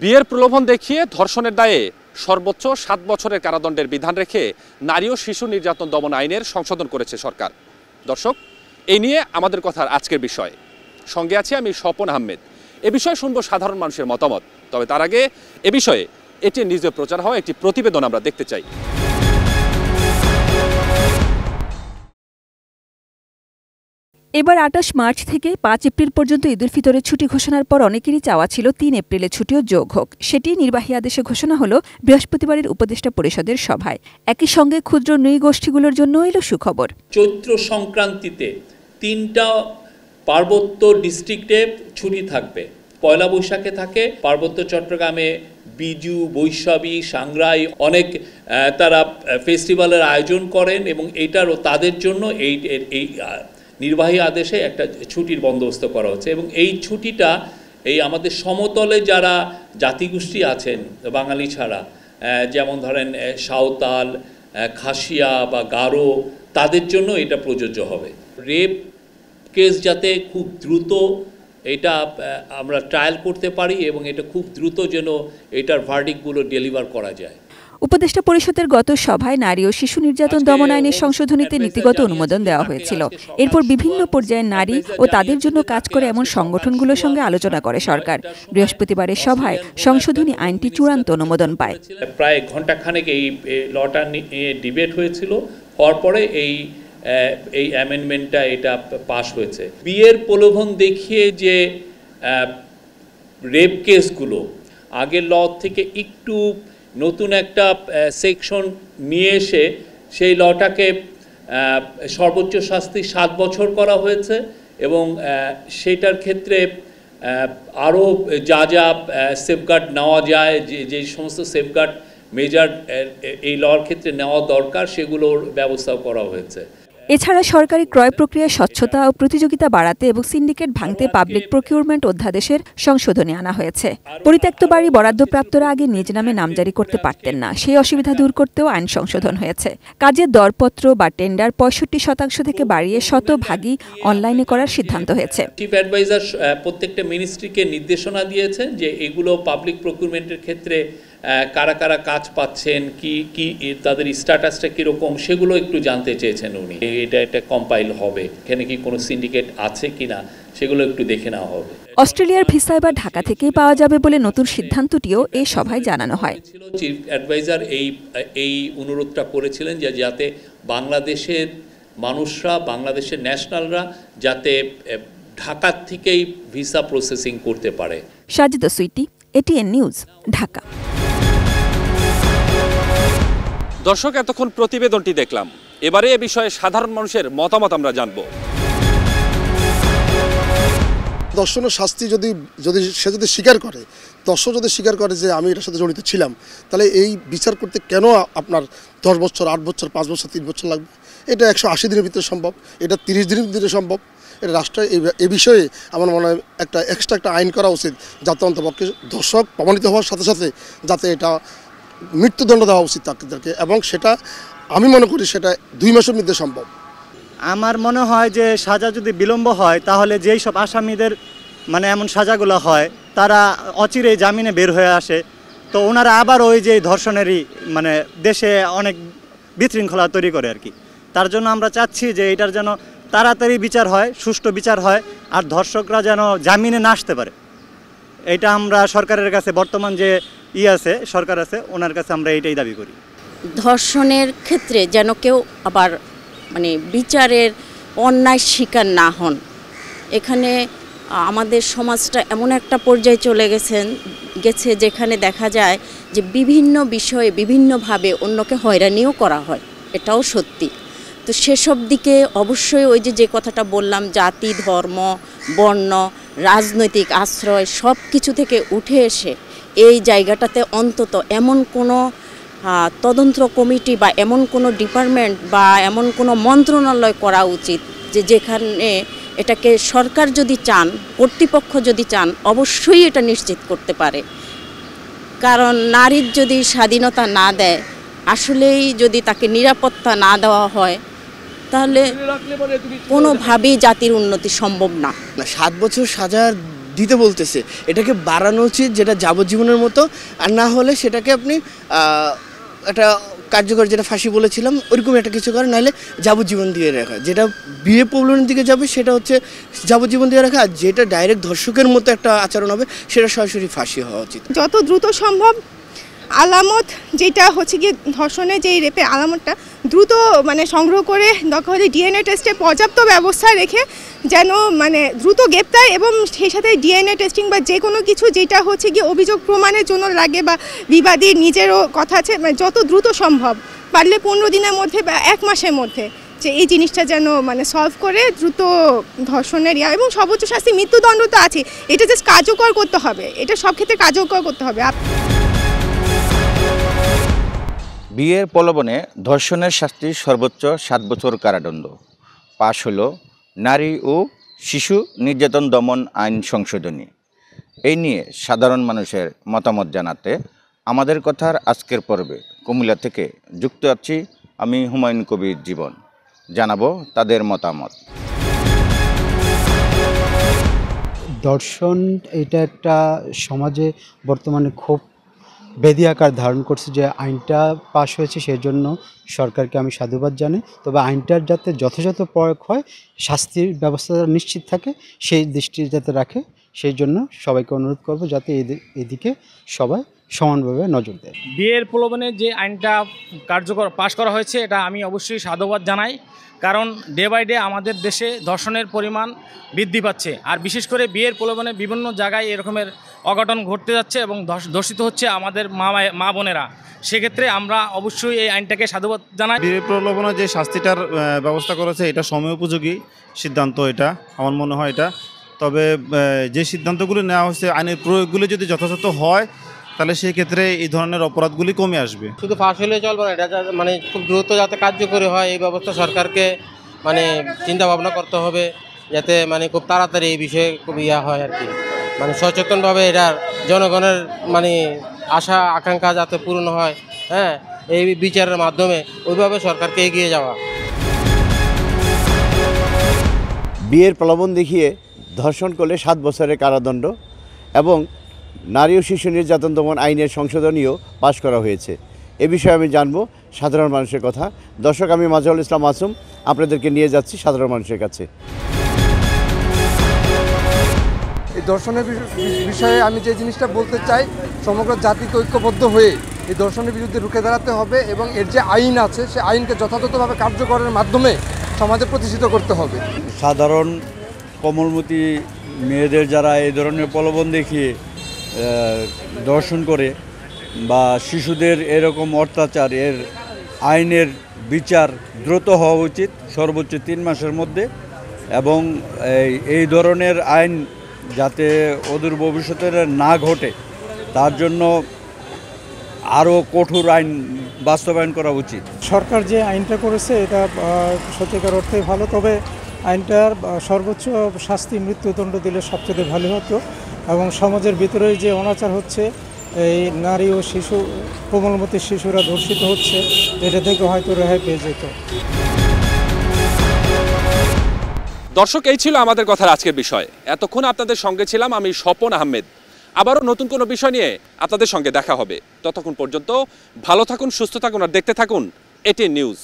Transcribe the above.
বিয়ের প্রলোভন দেখিয়ে ধর্ষণের দায়ে সর্বোচ্চ ৭ বছরের কারাদণ্ডের বিধান রেখে নারী ও শিশু নির্যাতন দমন আইনের সংশোধন করেছে সরকার। দর্শক, এই নিয়ে আমাদের কথার আজকের বিষয়। সঙ্গে আছি আমি স্বপন আহমেদ। এ বিষয়ে শুনবো সাধারণ মানুষের মতামত। তবে তার আগে এ বিষয়ে এটি নিজে প্রচার হওয়া একটি প্রতিবেদন আমরা দেখতে চাই। এবার ২৮ মার্চ থেকে ৫ এপ্রিল পর্যন্ত ঈদুল ফিতরের ছুটি ঘোষণার পর অনেকেরই চাওয়া ছিল ৩ এপ্রিলে ছুটিও যোগ হোক। সেটি নির্বাহী আদেশে ঘোষণা হলো বৃহস্পতিবারের উপদেষ্টা পরিষদের সভায়। একই সঙ্গে ক্ষুদ্র নৃগোষ্ঠীগুলোর জন্য এলো সুখবর। চৈত্র সংক্রান্তিতে ৩টা পার্বত্য ডিস্ট্রিক্টে ছুটি থাকবে। পয়লা বৈশাখে থাকে পার্বত্য চট্টগ্রামে বিজু, বৈশাখী, সাংগ্রাই অনেক তারা ফেস্টিভ্যালের আয়োজন করেন এবং এইটারও তাদের জন্য এই নির্বাহী আদেশে একটা ছুটির বন্দোবস্ত করা হচ্ছে। এবং এই ছুটিটা এই আমাদের সমতলে যারা জাতিগোষ্ঠী আছেন বাঙালি ছাড়া, যেমন ধরেন সাঁওতাল, খাসিয়া বা গারো, তাদের জন্য এটা প্রযোজ্য হবে। রেপ কেস যাতে খুব দ্রুত এটা আমরা ট্রায়াল করতে পারি এবং এটা খুব দ্রুত যেন এটার ভার্ডিক্টগুলো ডেলিভার করা যায়। উপদেষ্টা পরিষদের গত সভায় নারী ও শিশু নির্যাতন দমন আইনের সংশোধনীতে নীতিগত অনুমোদন দেওয়া হয়েছিল। এরপর বিভিন্ন পর্যায়ে নারী ও তাদের জন্য কাজ করে এমন সংগঠনগুলোর সঙ্গে আলোচনা করে সরকার। বৃহস্পতিবারের সভায় সংশোধনী আইনটি চূড়ান্ত অনুমোদন পায়। প্রায় ঘণ্টাখানেক এই লটা নিয়ে ডিবেট হয়েছিল, হওয়ার পরে এই অ্যামেন্ডমেন্টটা এটা পাস হয়েছে। বিয়ের প্রলোভন দেখিয়ে যে রেপ কেসগুলো আগের ল থেকে একটু নতুন একটা সেকশন নিয়ে এসে সেই লটাকে সর্বোচ্চ শাস্তি ৭ বছর করা হয়েছে এবং সেটার ক্ষেত্রে আরও যা যা সেফগার্ড নেওয়া যায়, যে সমস্ত সেফগার্ড মেজার এই লর ক্ষেত্রে নেওয়া দরকার, সেগুলোর ব্যবস্থাও করা হয়েছে। এছাড়া সরকারি ক্রয় প্রক্রিয়ার স্বচ্ছতা ও প্রতিযোগিতা বাড়াতে এবং সিন্ডিকেট ভাঙতে পাবলিক প্রকিউরমেন্ট অধ্যাদেশের সংশোধনী আনা হয়েছে। পরিত্যক্ত বাড়ি বরাদ্দপ্রাপ্তরা আগে নিজ নামে নামজারি করতে পারতেন না, সেই অসুবিধা দূর করতেও আইন সংশোধন হয়েছে। কাজের দরপত্র বা টেন্ডার ৬৫% থেকে বাড়িয়ে শতভাগই অনলাইনে করার সিদ্ধান্ত হয়েছে। চিফ অ্যাডভাইজার প্রত্যেকটা মিনিস্ট্রিকে নির্দেশনা দিয়েছেন যে এগুলো পাবলিক প্রকিউরমেন্টের ক্ষেত্রে কারা কারা কাজ পাচ্ছেন, কি তাদের স্ট্যাটাসটা কীরকম, সেগুলো একটু জানতে চেয়েছেন উনি। এটা কম্পাইল হবে, এখানে কি কোনো সিন্ডিকেট আছে কিনা সেগুলো একটু দেখে নেওয়া হবে। অস্ট্রেলিয়ার ভিসা এবার ঢাকা থেকেই পাওয়া যাবে বলে নতুন সিদ্ধান্তটিও এই সভায় জানানো হয়। চিফ অ্যাডভাইজার এই অনুরোধটা করেছিলেন যে যাতে বাংলাদেশের মানুষরা, বাংলাদেশের ন্যাশনালরা যাতে ঢাকার থেকেই ভিসা প্রসেসিং করতে পারে। Sajida Sweety, ATN News, Dhaka. দর্শক, এতক্ষণ প্রতিবেদনটি দেখলাম। এবারে এ বিষয়ে সাধারণ মানুষের মতামত আমরা জানব। ধর্ষণের শাস্তি সে যদি স্বীকার করে, দর্শক যদি স্বীকার করে যে আমি এটার সাথে জড়িত ছিলাম, তাহলে এই বিচার করতে কেন আপনার 10 বছর, 8 বছর, 5 বছর, 3 বছর লাগবে? এটা 180 দিনের ভিতরে সম্ভব, এটা 30 দিনের ভিতরে সম্ভব। এটা রাষ্ট্রের এ বিষয়ে আমার মনে হয় এক্সট্রা একটা আইন করা উচিত, যাতে অন্তপক্ষে দর্শক প্রমাণিত হওয়ার সাথে সাথে যাতে এটা মৃত্যুদণ্ড দেওয়া উচিত তাদেরকে, এবং সেটা আমি মনে করি সেটা 2 মাসের মধ্যে সম্ভব। আমার মনে হয় যে সাজা যদি বিলম্ব হয়, তাহলে যেই সব আসামিদের এমন সাজাগুলো হয় তারা অচিরেই জামিনে বের হয়ে আসে, তো ওনারা আবার ওই যে ধর্ষণেরই দেশে অনেক বিশৃঙ্খলা তৈরি করে আর কি। তার জন্য আমরা চাচ্ছি যে এটার যেন তাড়াতাড়ি বিচার হয়, সুষ্ঠু বিচার হয়, আর ধর্ষকরা যেন জামিনে না আসতে পারে। এটা আমরা সরকারের কাছে, বর্তমান যে সরকার আছে ওনার কাছে আমরা এইটাই দাবি করি। ধর্ষণের ক্ষেত্রে যেন কেউ আবার বিচারের অন্যায় শিকার না হন। এখানে আমাদের সমাজটা এমন একটা পর্যায়ে চলে গেছে যেখানে দেখা যায় যে বিভিন্ন বিষয়ে বিভিন্নভাবে অন্যকে হয়রানিও করা হয়, এটাও সত্যি। তো সেসব দিকে অবশ্যই ওই যে কথাটা বললাম, জাতি, ধর্ম, বর্ণ, রাজনৈতিক আশ্রয় সব কিছু থেকে উঠে এসে এই জায়গাটাতে অন্তত এমন কোনো তদন্ত কমিটি বা এমন কোনো ডিপার্টমেন্ট বা এমন কোনো মন্ত্রণালয় করা উচিত যেখানে এটাকে সরকার যদি চান, কর্তৃপক্ষ যদি চান, অবশ্যই এটা নিশ্চিত করতে পারে। কারণ নারীর যদি স্বাধীনতা না দেয়, আসলেই যদি তাকে নিরাপত্তা না দেওয়া হয়, তাহলে কোনোভাবেই জাতির উন্নতি সম্ভব না। 7 বছর সাজা দিতে বলতেছে এটাকে বাড়ানো উচিত, যেটা যাবজ্জীবনের মতো, আর না হলে সেটাকে আপনি একটা কার্যকর, যেটা ফাঁসি বলেছিলাম ওইরকম একটা কিছু করে, নাহলে যাবজ্জীবন দিয়ে রাখা। যেটা বিয়ে প্রবলনের দিকে যাবে সেটা হচ্ছে যাবজ্জীবন দিয়ে রাখা, আর যেটা ডাইরেক্ট ধর্ষকের মতো একটা আচরণ হবে সেটা সরাসরি ফাঁসি হওয়া উচিত। যত দ্রুত সম্ভব আলামত, যেটা হচ্ছে গিয়ে ধর্ষণের যেই রেপের আলামতটা দ্রুত মানে সংগ্রহ করে দরকার হলে ডিএনএ টেস্টে পর্যাপ্ত ব্যবস্থা রেখে যেন মানে দ্রুত গ্রেপ্তার, এবং সেই সাথে ডিএনএ টেস্টিং বা যে কোনো কিছু যেটা হচ্ছে গিয়ে অভিযোগ প্রমাণের জন্য লাগে বা বিবাদীর নিজেরও কথা আছে, মানে যত দ্রুত সম্ভব, পারলে 15 দিনের মধ্যে বা 1 মাসের মধ্যে, যে এই জিনিসটা যেন মানে সলভ করে দ্রুত ধর্ষণের এবং সর্বোচ্চ শাস্তি মৃত্যুদণ্ড তো আছে, এটা জাস্ট কার্যকর করতে হবে, এটা সব ক্ষেত্রে কার্যকর করতে হবে। বিয়ের প্রলোভনে ধর্ষণের শাস্তি সর্বোচ্চ 7 বছর কারাদণ্ড পাশ হলো নারী ও শিশু নির্যাতন দমন আইন সংশোধনী। এই নিয়ে সাধারণ মানুষের মতামত জানাতে আমাদের কথার আজকের পর্বে কুমিল্লা থেকে যুক্ত আছি আমি হুমায়ুন কবির জীবন। জানাবো তাদের মতামত। ধর্ষণ এটা একটা সমাজে বর্তমানে খুব বেধি আকার ধারণ করছে। যে আইনটা পাশ হয়েছে সেজন্য সরকারকে আমি সাধুবাদ জানাই, তবে আইনটার যাতে যথাযথ প্রয়োগ হয়, শাস্তির ব্যবস্থা নিশ্চিত থাকে, সেই দৃষ্টি যাতে রাখে, সেই জন্য সবাইকে অনুরোধ করব যাতে এদিকে সবাই সমানভাবে নজর দেয়। বিয়ের প্রলোভনে যে আইনটা কার্যকর পাশ করা হয়েছে এটা আমি অবশ্যই সাধুবাদ জানাই, কারণ ডে বাই ডে আমাদের দেশে ধর্ষণের পরিমাণ বৃদ্ধি পাচ্ছে, আর বিশেষ করে বিয়ের প্রলোভনে বিভিন্ন জায়গায় এরকমের অঘটন ঘটতে যাচ্ছে এবং ধর্ষিত হচ্ছে আমাদের মা বোনেরা। সেক্ষেত্রে আমরা অবশ্যই এই আইনটাকে সাধুবাদ জানাই। বিয়ের প্রলোভনে যে শাস্তিটার ব্যবস্থা করেছে এটা সময় উপযোগী সিদ্ধান্ত, এটা আমার মনে হয় এটা। তবে যে সিদ্ধান্তগুলি নেওয়া হচ্ছে আইনের প্রয়োগগুলি যদি যথাযথ হয় তাহলে সেই ক্ষেত্রে এই ধরনের অপরাধগুলি কমে আসবে। শুধু ফাঁস হলে চলবে না, এটা মানে খুব দ্রুত যাতে কার্যকরী হয় এই ব্যবস্থা সরকারকে মানে চিন্তা ভাবনা করতে হবে, যাতে মানে খুব তাড়াতাড়ি এই বিষয়ে খুব হয় আর কি, মানে সচেতনভাবে এটার জনগণের মানে আশা আকাঙ্ক্ষা যাতে পূরণ হয়, হ্যাঁ, এই বিচারের মাধ্যমে ওইভাবে সরকারকে এগিয়ে যাওয়া। বিয়ের প্রলোভন দেখিয়ে ধর্ষণ করলে 7 বছরের কারাদণ্ড এবং নারী ও শিশু নির্যাতন দমন আইনের সংশোধনীও পাশ করা হয়েছে। এ বিষয়ে আমি জানবো সাধারণ মানুষের কথা। দর্শক, আমি মাজহারুল ইসলাম মাসুম আপনাদেরকে নিয়ে যাচ্ছি সাধারণ মানুষের কাছে। এই ধর্ষণের বিষয়ে আমি যে জিনিসটা বলতে চাই, সমগ্র জাতিকে ঐক্যবদ্ধ হয়ে এই ধর্ষণের বিরুদ্ধে রুখে দাঁড়াতে হবে এবং এর যে আইন আছে সে আইনকে যথাযথভাবে কার্যকরের মাধ্যমে সমাজে প্রতিষ্ঠিত করতে হবে। সাধারণ কোমলমতি মেয়েদের যারা এই ধরনের প্রলোভন দেখিয়ে ধর্ষণ করে বা শিশুদের এরকম অত্যাচার, এর আইনের বিচার দ্রুত হওয়া উচিত, সর্বোচ্চ 3 মাসের মধ্যে, এবং এই ধরনের আইন যাতে অদূর ভবিষ্যতে না ঘটে তার জন্য আরও কঠোর আইন বাস্তবায়ন করা উচিত। সরকার যে আইনটা করেছে এটা সত্যিকার অর্থে ভালো, তবে আইনটার সর্বোচ্চ শাস্তি মৃত্যুদণ্ড দিলে সবচেয়ে ভালো হতো, এবং সমাজের ভিতরে যে অনাচার হচ্ছে, এই নারী ও শিশু, কোমলমতি শিশুরা ধর্ষিত হচ্ছে, এটা থেকে হয়তো রেহাই পেয়ে যেত। দর্শক, এই ছিল আমাদের কথার আজকের বিষয়। এতক্ষণ আপনাদের সঙ্গে ছিলাম আমি স্বপন আহমেদ। আবারও নতুন কোনো বিষয় নিয়ে আপনাদের সঙ্গে দেখা হবে। ততক্ষণ পর্যন্ত ভালো থাকুন, সুস্থ থাকুন আর দেখতে থাকুন এটিএন নিউজ।